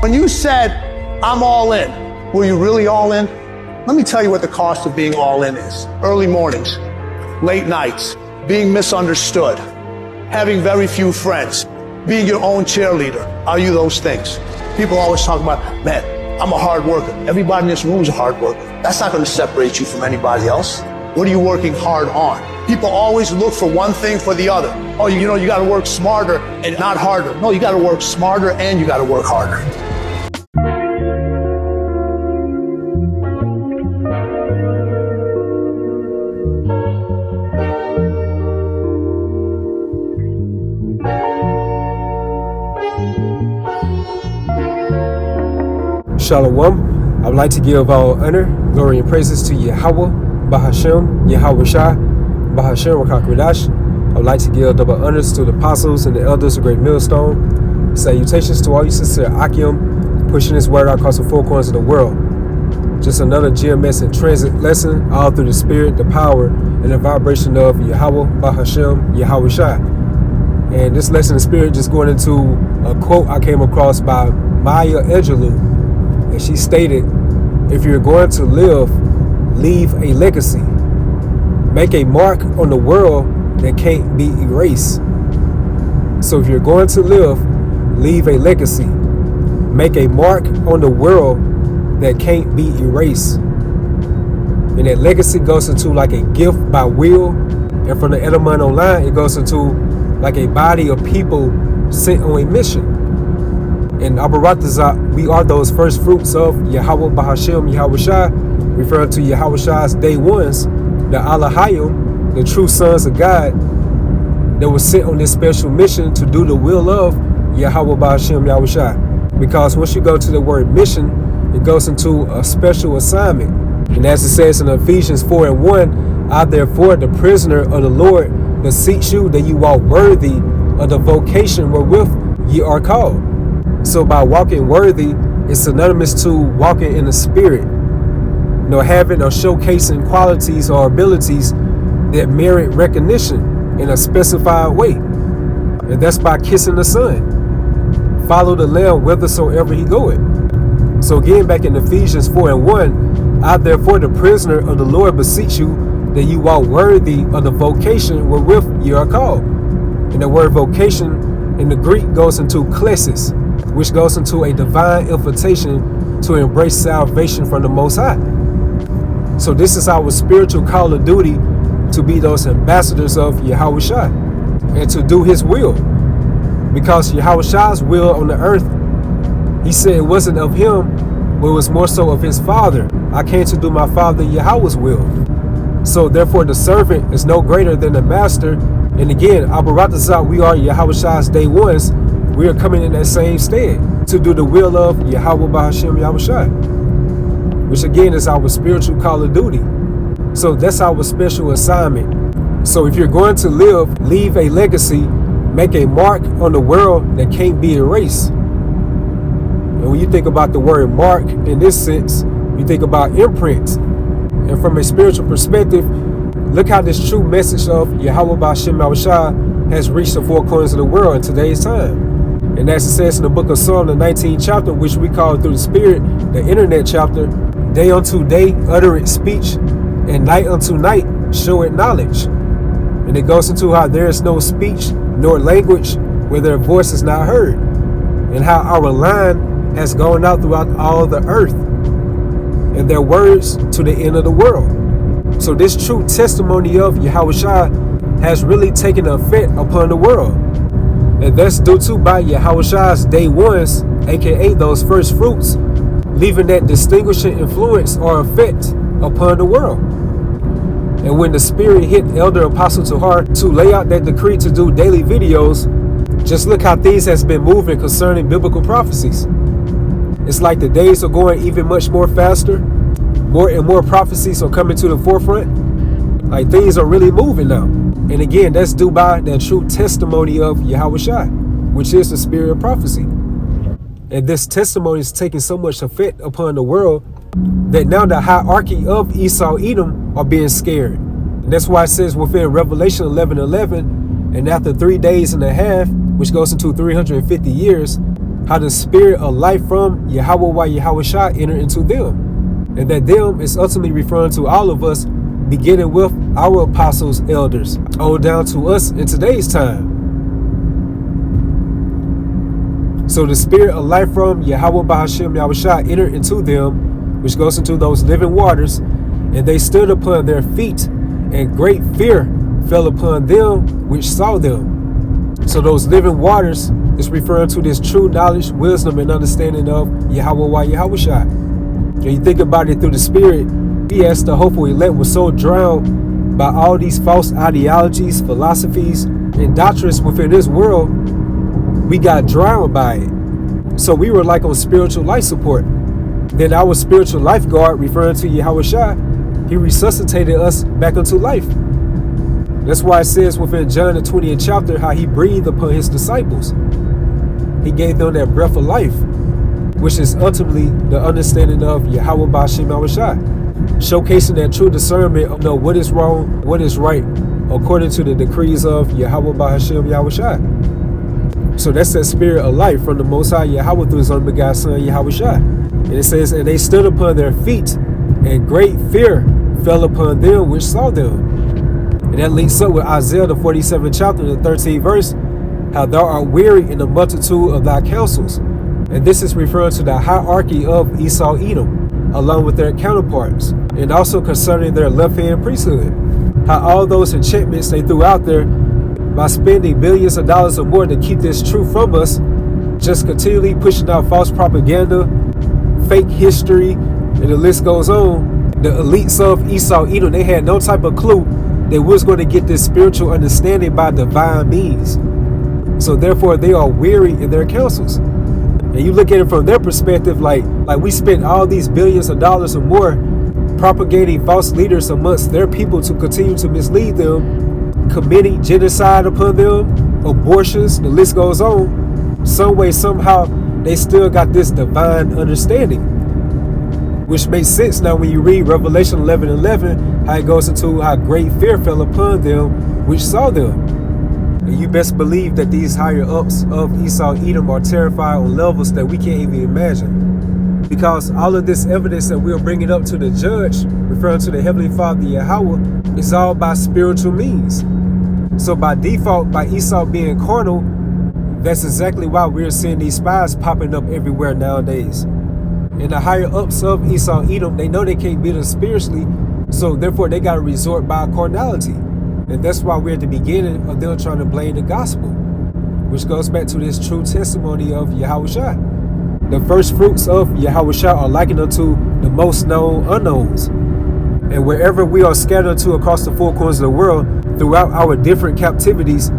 When you said, I'm all in, were you really all in? Let me tell you what the cost of being all in is. Early mornings, late nights, being misunderstood, having very few friends, being your own cheerleader. Are you those things? People always talk about, man, I'm a hard worker. Everybody in this room is a hard worker. That's not going to separate you from anybody else. What are you working hard on? People always look for one thing for the other. Oh, you got to work smarter and not harder. No, you got to work smarter and you got to work harder. Shalom. I would like to give all honor, glory, and praises to Yahweh, Bahashem, Yahweh Shai, Bahashem Rakakwadash. I would like to give double honors to the apostles and the elders of Great Millstone. Salutations to all you sincere Akim, pushing this word out across the four corners of the world. Just another GMS in transit lesson, all through the spirit, the power, and the vibration of Yahweh, Bahashem, Yahweh Shai. And this lesson in spirit just going into a quote I came across by Maya Angelou. And she stated, if you're going to live, leave a legacy. Make a mark on the world that can't be erased. So if you're going to live, leave a legacy. Make a mark on the world that can't be erased. And that legacy goes into like a gift by will. And from the Edelman Online, it goes into like a body of people sent on a mission. In Abaratazat, we are those first fruits of Yahweh Bahashem Yahweh Shai, referring to Yahweh Shai's day ones, the Alahayim, the true sons of God, that was sent on this special mission to do the will of Yahweh Bahashem Yahweh Shai. Because once you go to the word mission, it goes into a special assignment. And as it says in Ephesians 4:1, I therefore, the prisoner of the Lord, beseech you that you walk worthy of the vocation wherewith ye are called. So by walking worthy, it's synonymous to walking in the spirit. Having or showcasing qualities or abilities that merit recognition in a specified way. And that's by kissing the Son. Follow the Lamb whithersoever he goeth. So again, back in Ephesians 4:1, I therefore, the prisoner of the Lord, beseech you that you walk worthy of the vocation wherewith ye are called. And the word vocation in the Greek goes into klesis, which goes into a divine invitation to embrace salvation from the Most High. So this is our spiritual call of duty to be those ambassadors of Yahweh Shai and to do his will. Because Yahweh Shai's will on the earth, he said it wasn't of him, but it was more so of his Father. I came to do my Father Yahweh's will. So therefore the servant is no greater than the master. And again, Abaratazat, we are Yahweh Shai's day ones. We are coming in that same stead to do the will of Yahweh Bahashem Yahweh Shai, which again is our spiritual call of duty. So that's our special assignment. So if you're going to live, leave a legacy, make a mark on the world that can't be erased. And when you think about the word mark in this sense, you think about imprints. And from a spiritual perspective, look how this true message of Yahweh Bahashem Yahweh Shai has reached the four corners of the world in today's time. And as it says in the book of Psalm, the 19th chapter, which we call through the spirit, the internet chapter, day unto day uttereth speech, and night unto night showeth knowledge. And it goes into how there is no speech nor language where their voice is not heard, and how our line has gone out throughout all the earth, and their words to the end of the world. So this true testimony of Yahweh Shai has really taken effect upon the world. And that's due to by Yahweh Shai's day ones, aka those first fruits, leaving that distinguishing influence or effect upon the world. And when the Spirit hit Elder Apostle Tahar to lay out that decree to do daily videos, just look how things has been moving concerning biblical prophecies. It's like the days are going even much more faster. More and more prophecies are coming to the forefront. Like things are really moving now. And again, that's due by that true testimony of Yahweh Shai, which is the spirit of prophecy. And this testimony is taking so much effect upon the world that now the hierarchy of Esau Edom are being scared. And that's why it says within Revelation 11:11, and after 3 days and a half, which goes into 350 years, how the spirit of life from Yahweh Yahushua entered into them. And that them is ultimately referring to all of us, beginning with our apostles, elders, on down to us in today's time. So the spirit of life from Yahweh Bahashem Yahushua entered into them, which goes into those living waters, and they stood upon their feet, and great fear fell upon them which saw them. So those living waters is referring to this true knowledge, wisdom, and understanding of Yahweh Yahushua. And you think about it through the spirit, we as the hopeful elect were so drowned by all these false ideologies, philosophies, and doctrines within this world, we got drowned by it. So we were like on spiritual life support. Then our spiritual lifeguard, referring to Yahushua, he resuscitated us back into life. That's why it says within John the 20th chapter how he breathed upon his disciples. He gave them that breath of life, which is ultimately the understanding of Yahweh Ba'ashem Yahushua, showcasing that true discernment of know what is wrong, what is right, according to the decrees of Yahweh Ba'ashem Yahushua. So that's that spirit of life from the Most High Yahweh through his unbegotten Son Yahushua. And it says, and they stood upon their feet, and great fear fell upon them which saw them. And that links up with Isaiah the 47th chapter, the 13th verse, how thou art weary in the multitude of thy counsels. And this is referring to the hierarchy of Esau Edom, along with their counterparts, and also concerning their left-hand priesthood. How all those enchantments they threw out there by spending billions of dollars or more to keep this truth from us, just continually pushing out false propaganda, fake history, and the list goes on. The elites of Esau Edom, they had no type of clue that we was going to get this spiritual understanding by divine means. So therefore they are weary in their counsels. And you look at it from their perspective, like we spent all these billions of dollars or more propagating false leaders amongst their people to continue to mislead them, committing genocide upon them, abortions, the list goes on. Some way, somehow, they still got this divine understanding, which makes sense now when you read Revelation 11:11, how it goes into how great fear fell upon them which saw them. And you best believe that these higher ups of Esau Edom are terrified on levels that we can't even imagine. Because all of this evidence that we're bringing up to the judge, referring to the Heavenly Father Yahweh, is all by spiritual means. So by default, by Esau being carnal, that's exactly why we're seeing these spies popping up everywhere nowadays. And the higher ups of Esau Edom, they know they can't beat us spiritually, so therefore they got to resort by carnality. And that's why we're at the beginning of them trying to blame the gospel, which goes back to this true testimony of Yahushua. The first fruits of Yahushua are likened unto the most known unknowns. And wherever we are scattered to across the four corners of the world, throughout our different captivities,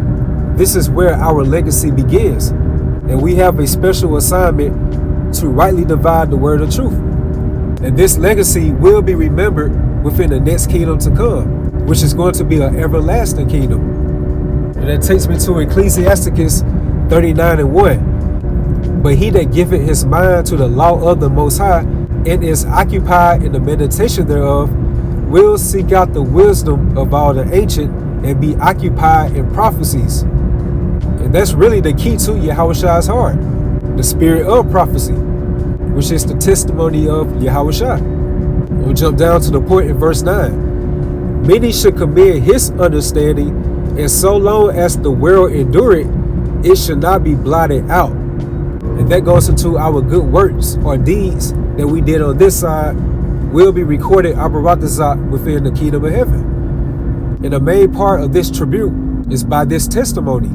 this is where our legacy begins. And we have a special assignment to rightly divide the word of truth. And this legacy will be remembered within the next kingdom to come, which is going to be an everlasting kingdom. And that takes me to Ecclesiasticus 39:1. But he that giveth his mind to the law of the Most High, and is occupied in the meditation thereof, will seek out the wisdom of all the ancient, and be occupied in prophecies. And that's really the key to Yahushua's heart, the spirit of prophecy, which is the testimony of Yahushua. We'll jump down to the point in verse 9. Many should commend his understanding, and so long as the world endure it, it should not be blotted out. And that goes into our good works or deeds that we did on this side will be recorded abaratazat within the kingdom of heaven. And the main part of this tribute is by this testimony,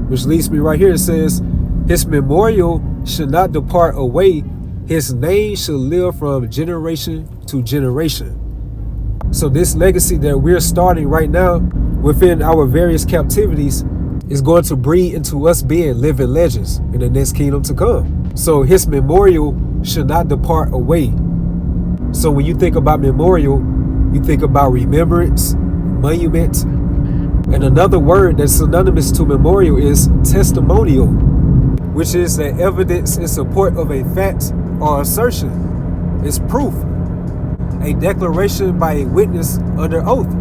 which leads me right here. It says, his memorial should not depart away. His name should live from generation to generation. So this legacy that we're starting right now within our various captivities is going to breed into us being living legends in the next kingdom to come. So his memorial should not depart away. So when you think about memorial, you think about remembrance, monument, and another word that's synonymous to memorial is testimonial, which is the evidence in support of a fact or assertion. It's proof, a declaration by a witness under oath.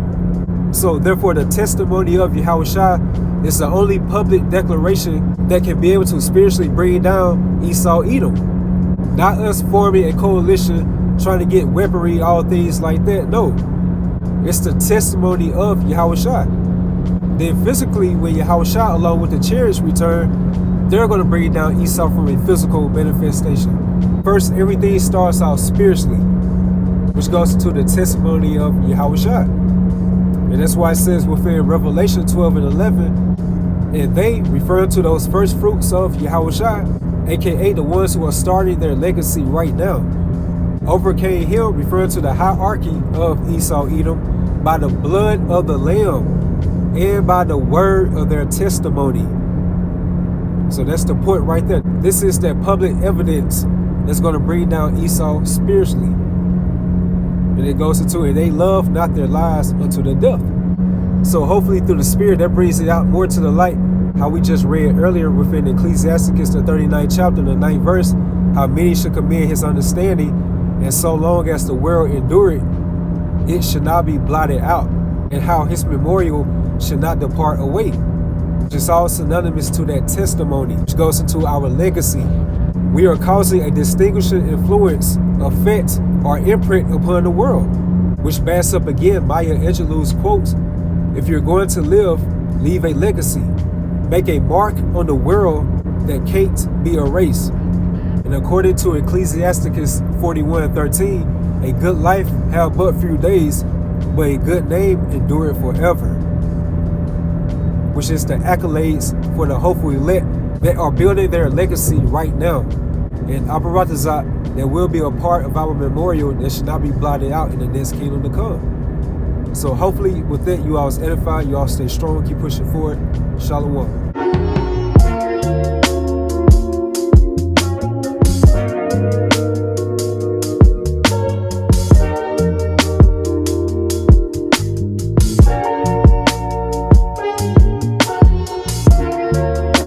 So therefore, the testimony of Yahushua is the only public declaration that can be able to spiritually bring down Esau Edom. Not us forming a coalition, trying to get weaponry, all things like that. No, it's the testimony of Yahushua. Then physically, when Yahushua along with the chariots return, they're going to bring down Esau from a physical manifestation. First, everything starts out spiritually, which goes into the testimony of Yahushua. And that's why it says within Revelation 12 and 11, and they, referring to those first fruits of Yahushua, aka the ones who are starting their legacy right now, overcame him, referring to the hierarchy of Esau Edom, by the blood of the Lamb and by the word of their testimony. So that's the point right there. This is that public evidence that's going to bring down Esau spiritually. And it goes into it, they love not their lives unto the death. So hopefully through the Spirit, that brings it out more to the light, how we just read earlier within Ecclesiasticus, the 39th chapter, the 9th verse, how many should commend his understanding, and so long as the world endure it, it should not be blotted out, and how his memorial should not depart away. Which is all synonymous to that testimony, which goes into our legacy. We are causing a distinguishing influence, effect, or imprint upon the world, which backs up again Maya Angelou's quote, if you're going to live, leave a legacy. Make a mark on the world that can't be erased. And according to Ecclesiasticus 41:13, a good life have but few days, but a good name endure forever. Which is the accolades for the hopeful elect that are building their legacy right now. And Aparatazat, that will be a part of our memorial that should not be blotted out in the next kingdom to come. So hopefully with that, you all is edified, you all stay strong, keep pushing forward. Shalom.